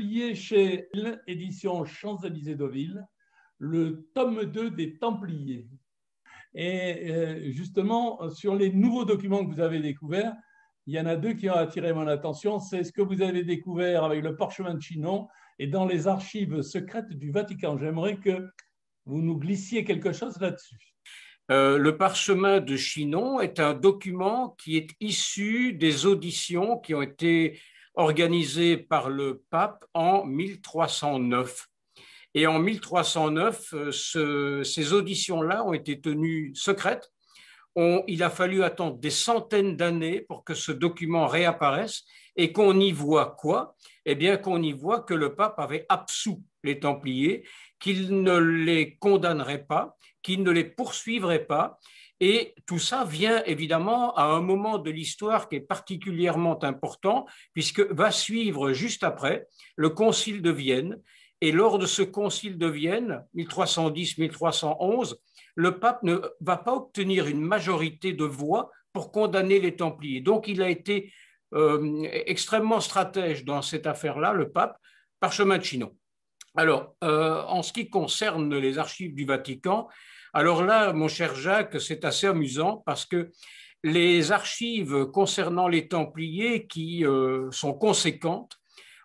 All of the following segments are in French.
publié chez l'édition Champs-Élysées Deauville le tome 2 des Templiers. Et justement, sur les nouveaux documents que vous avez découverts, il y en a deux qui ont attiré mon attention. C'est ce que vous avez découvert avec le parchemin de Chinon et dans les archives secrètes du Vatican. J'aimerais que vous nous glissiez quelque chose là-dessus. Le parchemin de Chinon est un document qui est issu des auditions qui ont été organisées par le pape en 1309. Et en 1309, ces auditions-là ont été tenues secrètes. Il a fallu attendre des centaines d'années pour que ce document réapparaisse et qu'on y voit quoi? Eh bien, qu'on y voit que le pape avait absous les Templiers, qu'il ne les condamnerait pas, qu'il ne les poursuivrait pas. Et tout ça vient évidemment à un moment de l'histoire qui est particulièrement important, puisque va suivre juste après le Concile de Vienne. Et lors de ce Concile de Vienne, 1310-1311, le pape ne va pas obtenir une majorité de voix pour condamner les Templiers. Donc, il a été extrêmement stratège dans cette affaire-là, le pape, parchemin de Chinon. Alors, en ce qui concerne les archives du Vatican, alors là, mon cher Jacques, c'est assez amusant parce que les archives concernant les Templiers, qui sont conséquentes,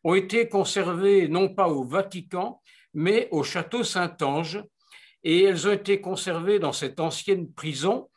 ont été conservées non pas au Vatican, mais au château Saint-Ange, et elles ont été conservées dans cette ancienne prison,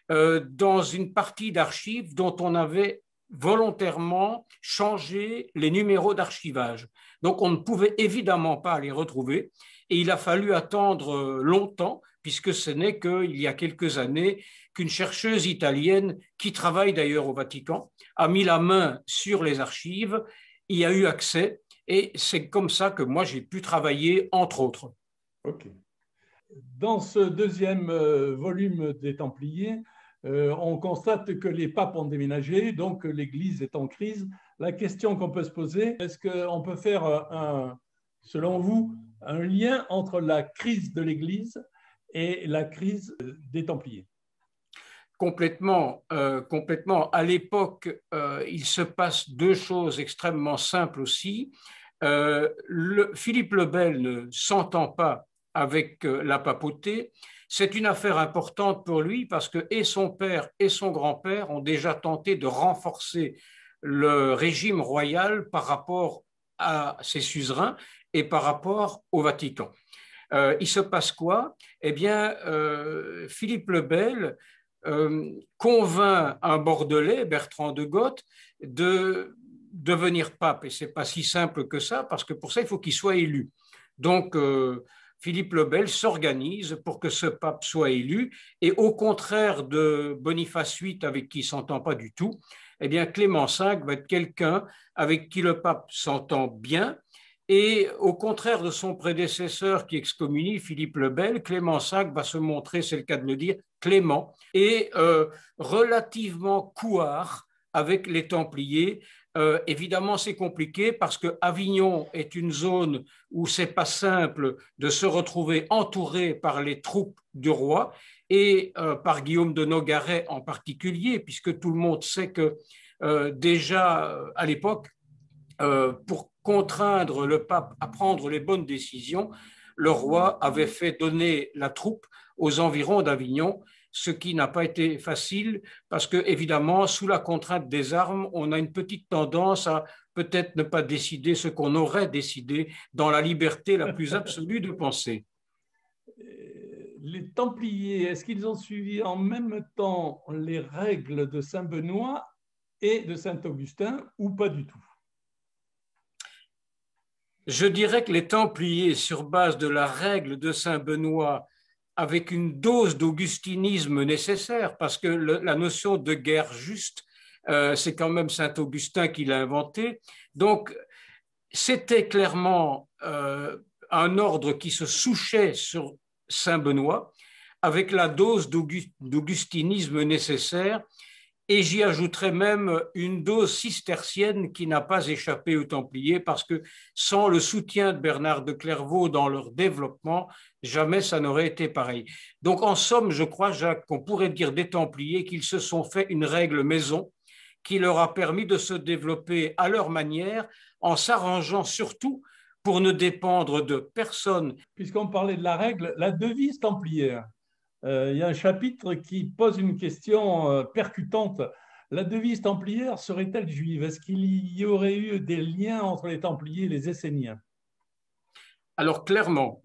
dans une partie d'archives dont on avait volontairement changé les numéros d'archivage. Donc, on ne pouvait évidemment pas les retrouver, et il a fallu attendre longtemps, puisque ce n'est qu'il y a quelques années qu'une chercheuse italienne, qui travaille d'ailleurs au Vatican, a mis la main sur les archives, y a eu accès, et c'est comme ça que moi j'ai pu travailler, entre autres. Ok. Dans ce deuxième volume des Templiers, on constate que les papes ont déménagé, donc l'Église est en crise. La question qu'on peut se poser, est-ce qu'on peut faire, selon vous, un lien entre la crise de l'Église et la crise des Templiers? Complètement, complètement. À l'époque, il se passe deux choses extrêmement simples aussi. Philippe le Bel ne s'entend pas avec la papauté. C'est une affaire importante pour lui parce que et son père et son grand-père ont déjà tenté de renforcer le régime royal par rapport à ses suzerains et par rapport au Vatican. Il se passe quoi? Eh bien, Philippe le Bel convainc un Bordelais, Bertrand de Goth, de devenir pape. Et ce n'est pas si simple que ça, parce que pour ça, il faut qu'il soit élu. Donc, Philippe le Bel s'organise pour que ce pape soit élu. Et au contraire de Boniface VIII, avec qui il ne s'entend pas du tout, eh bien, Clément V va être quelqu'un avec qui le pape s'entend bien. Et au contraire de son prédécesseur qui excommunie, Philippe le Bel, Clément V va se montrer, c'est le cas de le dire, clément et relativement couard avec les Templiers. Évidemment, c'est compliqué parce que Avignon est une zone où c'est pas simple de se retrouver entouré par les troupes du roi et par Guillaume de Nogaret en particulier, puisque tout le monde sait que déjà à l'époque, pour contraindre le pape à prendre les bonnes décisions, le roi avait fait donner la troupe aux environs d'Avignon, ce qui n'a pas été facile parce que, évidemment, sous la contrainte des armes, on a une petite tendance à peut-être ne pas décider ce qu'on aurait décidé dans la liberté la plus absolue de penser. Les Templiers, est-ce qu'ils ont suivi en même temps les règles de Saint-Benoît et de Saint-Augustin ou pas du tout? Je dirais que les Templiers, sur base de la règle de Saint-Benoît, avec une dose d'augustinisme nécessaire, parce que la notion de guerre juste, c'est quand même Saint-Augustin qui l'a inventé. Donc, c'était clairement un ordre qui se souchait sur Saint-Benoît, avec la dose d'augustinisme nécessaire. Et j'y ajouterais même une dose cistercienne qui n'a pas échappé aux Templiers parce que sans le soutien de Bernard de Clairvaux dans leur développement, jamais ça n'aurait été pareil. Donc en somme, je crois, Jacques, qu'on pourrait dire des Templiers qu'ils se sont fait une règle maison qui leur a permis de se développer à leur manière en s'arrangeant surtout pour ne dépendre de personne. Puisqu'on parlait de la règle, la devise templière, il y a un chapitre qui pose une question percutante. La devise templière serait-elle juive? Est-ce qu'il y aurait eu des liens entre les Templiers et les Esséniens? Alors clairement,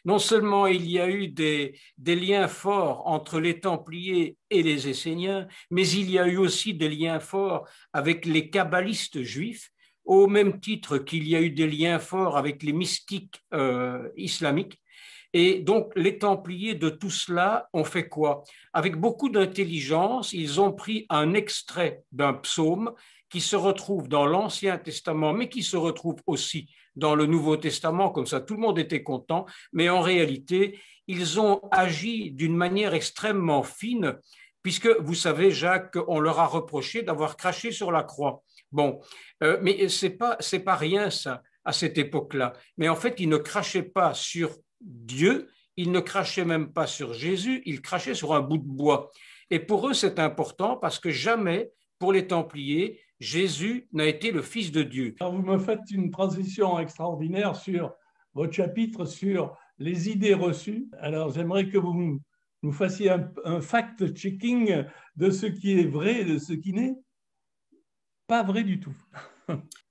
non seulement il y a eu des liens forts entre les Templiers et les Esséniens, mais il y a eu aussi des liens forts avec les kabbalistes juifs, au même titre qu'il y a eu des liens forts avec les mystiques islamiques. Et donc, les Templiers de tout cela ont fait quoi? Avec beaucoup d'intelligence, ils ont pris un extrait d'un psaume qui se retrouve dans l'Ancien Testament, mais qui se retrouve aussi dans le Nouveau Testament, comme ça tout le monde était content, mais en réalité, ils ont agi d'une manière extrêmement fine, puisque vous savez, Jacques, on leur a reproché d'avoir craché sur la croix. Bon, mais c'est pas rien ça à cette époque-là. Mais en fait, ils ne crachaient pas sur Dieu, ils ne crachaient même pas sur Jésus, ils crachaient sur un bout de bois. Et pour eux, c'est important parce que jamais, pour les Templiers, Jésus n'a été le Fils de Dieu. Alors, vous me faites une transition extraordinaire sur votre chapitre sur les idées reçues. Alors, j'aimerais que vous nous fassiez un fact-checking de ce qui est vrai et de ce qui n'est pas vrai du tout.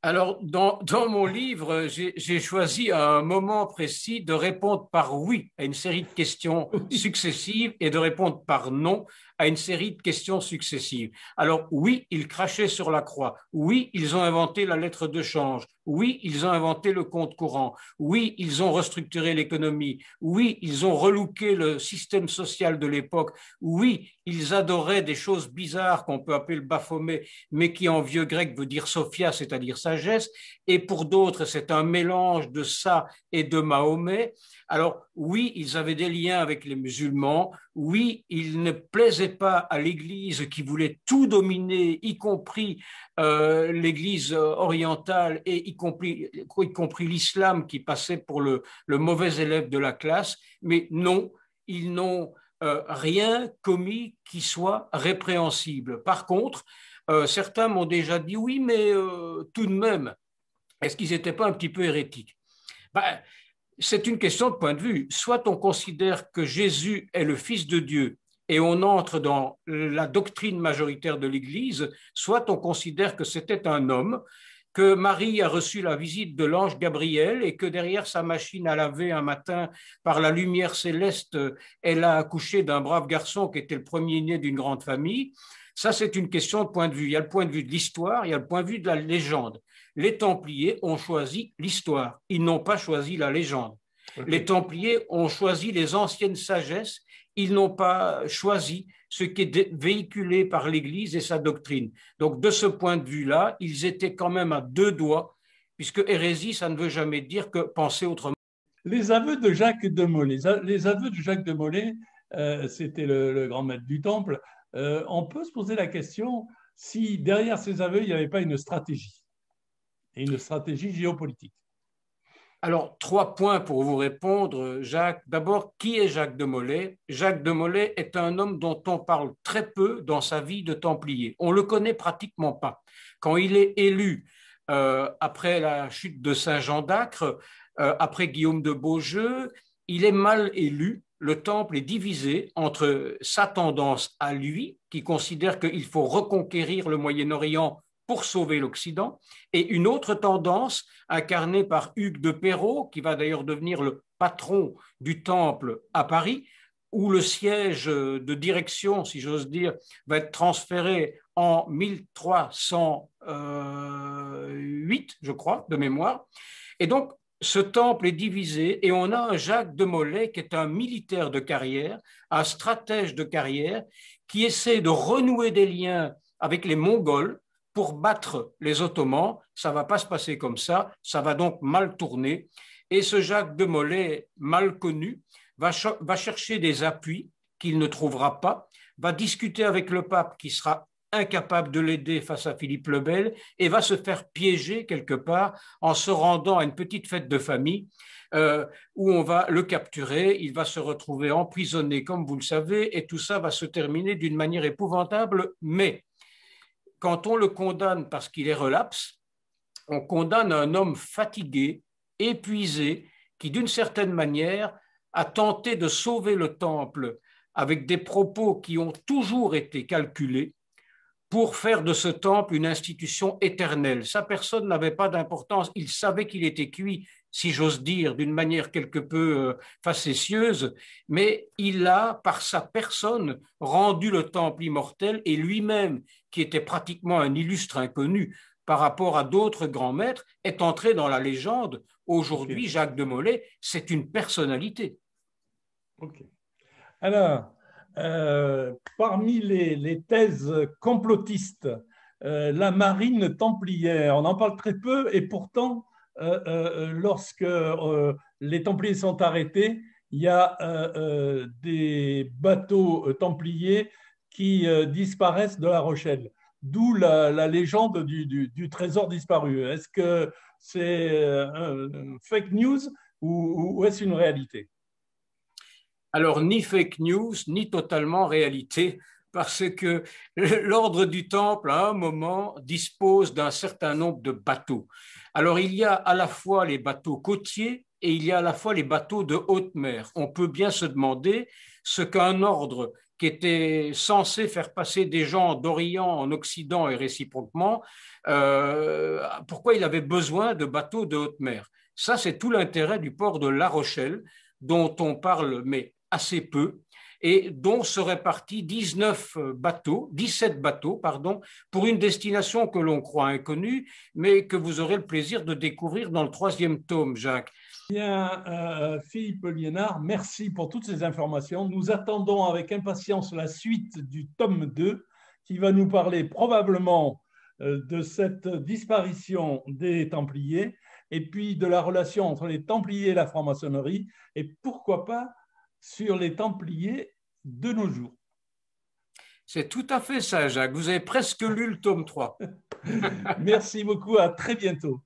Alors, dans mon livre, j'ai choisi à un moment précis de répondre par oui à une série de questions successives et de répondre par non à une série de questions successives. Alors, oui, ils crachaient sur la croix. Oui, ils ont inventé la lettre de change. Oui, ils ont inventé le compte courant. Oui, ils ont restructuré l'économie. Oui, ils ont relooké le système social de l'époque. Oui, ils adoraient des choses bizarres qu'on peut appeler le Baphomet, mais qui en vieux grec veut dire Sophia, c'est-à-dire sagesse. Et pour d'autres, c'est un mélange de ça et de Mahomet. Alors oui, ils avaient des liens avec les musulmans. Oui, ils ne plaisaient pas à l'Église qui voulait tout dominer, y compris l'Église orientale et y compris l'islam qui passait pour le mauvais élève de la classe. Mais non, ils n'ont rien commis qui soit répréhensible. Par contre, certains m'ont déjà dit oui, mais tout de même, est-ce qu'ils n'étaient pas un petit peu hérétiques? Ben, c'est une question de point de vue. Soit on considère que Jésus est le Fils de Dieu et on entre dans la doctrine majoritaire de l'Église, soit on considère que c'était un homme, que Marie a reçu la visite de l'ange Gabriel et que derrière sa machine à laver un matin, par la lumière céleste, elle a accouché d'un brave garçon qui était le premier-né d'une grande famille. Ça, c'est une question de point de vue. Il y a le point de vue de l'histoire, il y a le point de vue de la légende. Les Templiers ont choisi l'histoire, ils n'ont pas choisi la légende. Okay. Les Templiers ont choisi les anciennes sagesses, ils n'ont pas choisi ce qui est véhiculé par l'Église et sa doctrine. Donc, de ce point de vue-là, ils étaient quand même à deux doigts, puisque hérésie, ça ne veut jamais dire que penser autrement. Les aveux de Jacques de Molay, les aveux de Jacques de Molay, c'était le grand maître du Temple. On peut se poser la question si derrière ces aveux, il n'y avait pas une stratégie, et une stratégie géopolitique. Alors, 3 points pour vous répondre, Jacques. D'abord, qui est Jacques de Molay? Jacques de Molay est un homme dont on parle très peu dans sa vie de Templier. On ne le connaît pratiquement pas. Quand il est élu après la chute de Saint-Jean d'Acre, après Guillaume de Beaujeu, il est mal élu. Le Temple est divisé entre sa tendance à lui, qui considère qu'il faut reconquérir le Moyen-Orient pour sauver l'Occident, et une autre tendance incarnée par Hugues de Perrot, qui va d'ailleurs devenir le patron du Temple à Paris, où le siège de direction, si j'ose dire, va être transféré en 1308, je crois, de mémoire. Et donc, ce temple est divisé et on a un Jacques de Molay qui est un militaire de carrière, un stratège de carrière, qui essaie de renouer des liens avec les Mongols pour battre les Ottomans. Ça ne va pas se passer comme ça va donc mal tourner. Et ce Jacques de Molay, mal connu, va chercher des appuis qu'il ne trouvera pas, va discuter avec le pape qui sera incapable de l'aider face à Philippe le Bel et va se faire piéger quelque part en se rendant à une petite fête de famille où on va le capturer. Il va se retrouver emprisonné, comme vous le savez, et tout ça va se terminer d'une manière épouvantable. Mais quand on le condamne parce qu'il est relapse, on condamne un homme fatigué, épuisé, qui d'une certaine manière a tenté de sauver le temple avec des propos qui ont toujours été calculés pour faire de ce temple une institution éternelle. Sa personne n'avait pas d'importance, il savait qu'il était cuit, si j'ose dire, d'une manière quelque peu facétieuse, mais il a, par sa personne, rendu le temple immortel et lui-même, qui était pratiquement un illustre inconnu par rapport à d'autres grands maîtres, est entré dans la légende. Aujourd'hui, Ok. Jacques de Molay, c'est une personnalité. Ok. Alors, parmi les thèses complotistes, la marine templière, on en parle très peu et pourtant, lorsque les Templiers sont arrêtés, il y a des bateaux templiers qui disparaissent de La Rochelle, d'où la légende du trésor disparu. Est-ce que c'est fake news ou est-ce une réalité? Alors, ni fake news, ni totalement réalité, parce que l'ordre du Temple, à un moment, dispose d'un certain nombre de bateaux. Alors, il y a à la fois les bateaux côtiers et il y a à la fois les bateaux de haute mer. On peut bien se demander ce qu'un ordre qui était censé faire passer des gens d'Orient en Occident et réciproquement, pourquoi il avait besoin de bateaux de haute mer. Ça, c'est tout l'intérêt du port de La Rochelle, dont on parle, mais assez peu, et dont seraient partis 17 bateaux, pardon, pour une destination que l'on croit inconnue, mais que vous aurez le plaisir de découvrir dans le 3e tome, Jacques. Bien, Philippe Liénard, merci pour toutes ces informations. Nous attendons avec impatience la suite du tome 2 qui va nous parler probablement de cette disparition des Templiers et puis de la relation entre les Templiers et la franc-maçonnerie et pourquoi pas sur les Templiers de nos jours. C'est tout à fait ça, Jacques. Vous avez presque lu le tome 3. Merci beaucoup, à très bientôt.